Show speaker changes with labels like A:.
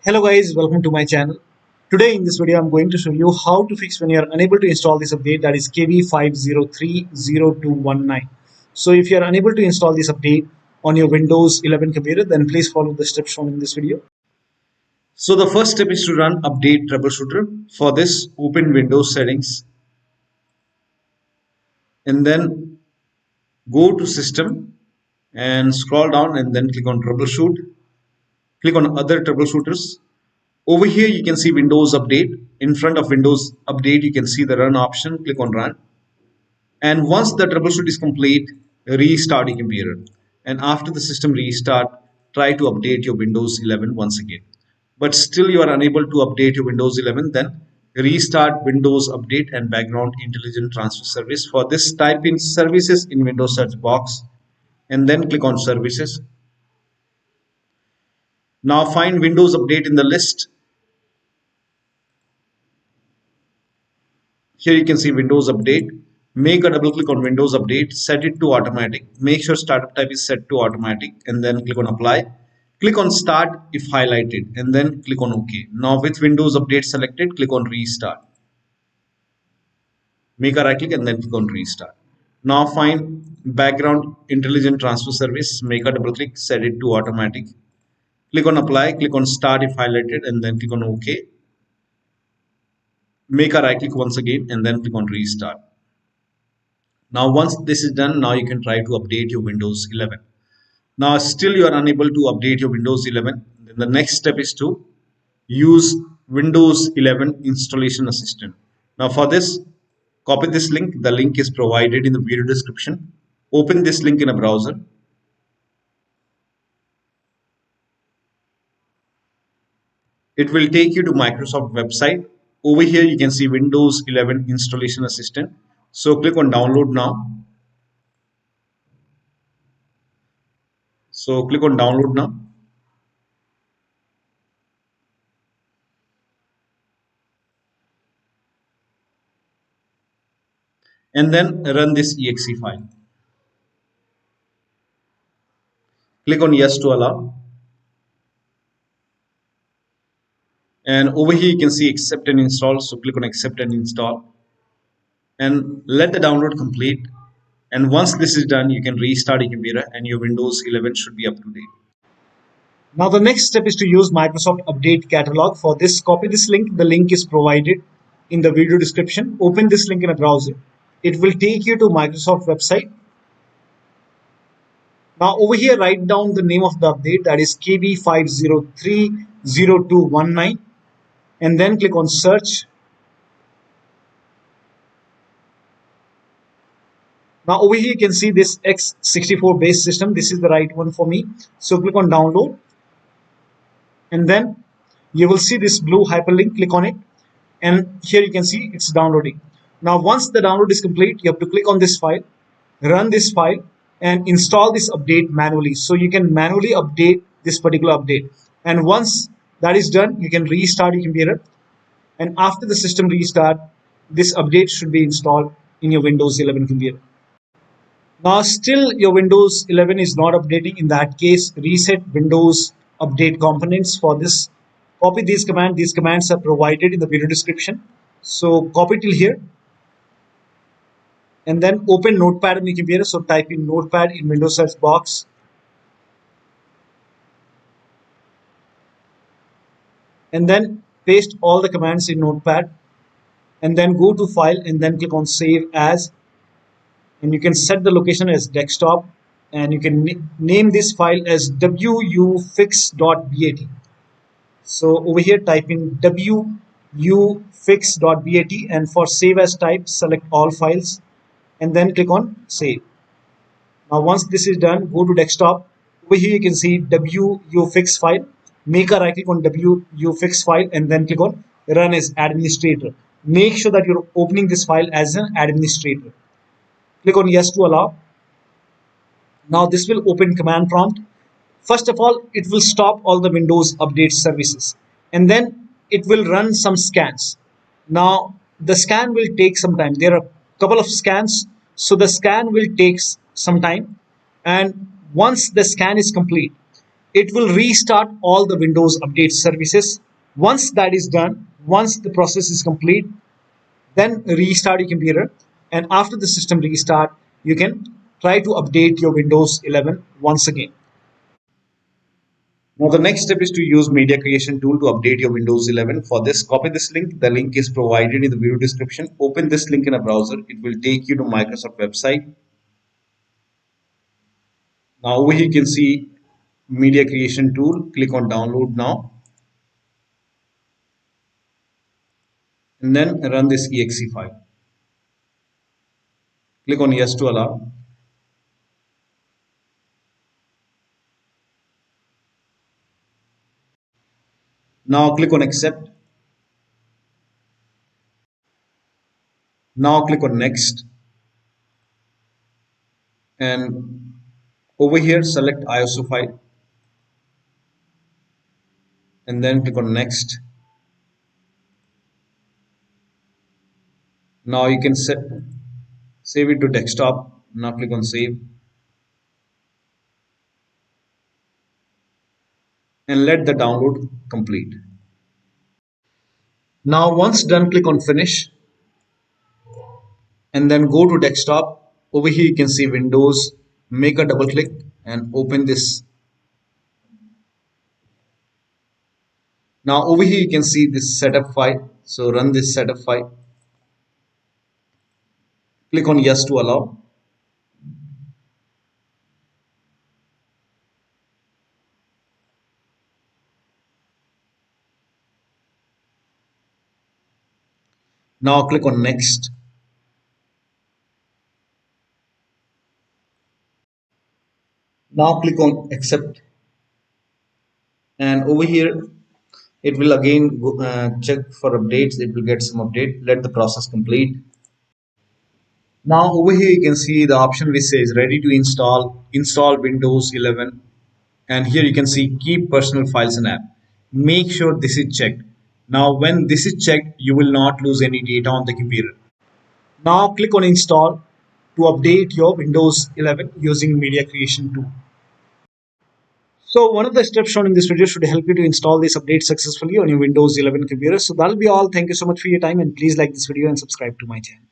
A: Hello guys, welcome to my channel. Today in this video I'm going to show you how to fix when you are unable to install this update, that is KB5030219. So if you are unable to install this update on your Windows 11 computer, then please follow the steps shown in this video. So the first step is to run update troubleshooter. For this, open Windows settings and then go to system and scroll down and then click on troubleshoot. Click on other troubleshooters. Over here you can see Windows Update. In front of Windows Update you can see the run option. Click on run, and once the troubleshoot is complete, restart your computer, and after the system restart, try to update your Windows 11 once again. But still you are unable to update your Windows 11, then restart Windows Update and background intelligent transfer service. For this, type in services in Windows search box and then click on services. Now find Windows Update in the list. Here you can see Windows Update. Make a double click on Windows Update, set it to automatic. Make sure startup type is set to automatic and then click on apply. Click on start if highlighted and then click on OK. Now with Windows Update selected, click on restart. Make a right click and then click on restart. Now find background intelligent transfer service. Make a double click, set it to automatic. Click on apply, click on start if highlighted and then click on OK. Make a right click once again and then click on restart. Now once this is done, now you can try to update your Windows 11. Now still you are unable to update your Windows 11, then the next step is to use Windows 11 installation assistant. Now for this, copy this link. The link is provided in the video description. Open this link in a browser. It will take you to Microsoft website. Over here you can see Windows 11 installation assistant. So click on download now. So click on download now. And then run this exe file. Click on yes to allow. And over here you can see accept and install. So click on accept and install. And let the download complete. And once this is done, you can restart your computer and your Windows 11 should be up to date. Now the next step is to use Microsoft Update Catalog. For this, copy this link. The link is provided in the video description. Open this link in a browser. It will take you to Microsoft website. Now over here, write down the name of the update, that is KB5030219, and then click on search. Now over here you can see this x64 base system. This is the right one for me. So click on download and then you will see this blue hyperlink. Click on it and here you can see it's downloading. Now once the download is complete, you have to click on this file, run this file and install this update manually. So you can manually update this particular update. And once that is done, you can restart your computer. And after the system restart, this update should be installed in your Windows 11 computer. Now still your Windows 11 is not updating. In that case, reset Windows update components. For this, copy these commands. These commands are provided in the video description. So copy till here and then open Notepad in your computer. So type in Notepad in Windows search box. And then paste all the commands in Notepad and then go to file and then click on save as. And you can set the location as desktop and you can name this file as wuauserv.bat. So over here type in wuauserv.bat and for save as type, select all files and then click on save. Now once this is done, go to desktop. Over here you can see wuauserv file. Make a right click on wuauserv file and then click on run as administrator. Make sure that you're opening this file as an administrator. Click on yes to allow. Now this will open command prompt. First of all, it will stop all the Windows update services and then it will run some scans. Now the scan will take some time. There are a couple of scans, so the scan will take some time, and once the scan is complete, it will restart all the Windows update services. Once that is done, once the process is complete, then restart your computer, and after the system restart you can try to update your Windows 11 once again. Now the next step is to use media creation tool to update your Windows 11. For this, copy this link. The link is provided in the video description. Open this link in a browser. It will take you to Microsoft website. Now over here you can see media creation tool. Click on download now and then run this exe file. Click on yes to allow. Now click on accept. Now click on next, and over here select ISO file and then click on next. Now you can save it to desktop. Now click on save and let the download complete. Now once done, click on finish and then go to desktop. Over here you can see Windows. Make a double click and open this. Now over here you can see this setup file. So run this setup file. Click on yes to allow. Now click on next. Now click on accept, and over here it will again check for updates. It will get some update. Let the process complete. Now over here you can see the option which says ready to install Windows 11, and here you can see keep personal files and app. Make sure this is checked. Now when this is checked, you will not lose any data on the computer. Now click on install to update your Windows 11 using media creation tool. So one of the steps shown in this video should help you to install this update successfully on your Windows 11 computer. So that'll be all. Thank you so much for your time, and please like this video and subscribe to my channel.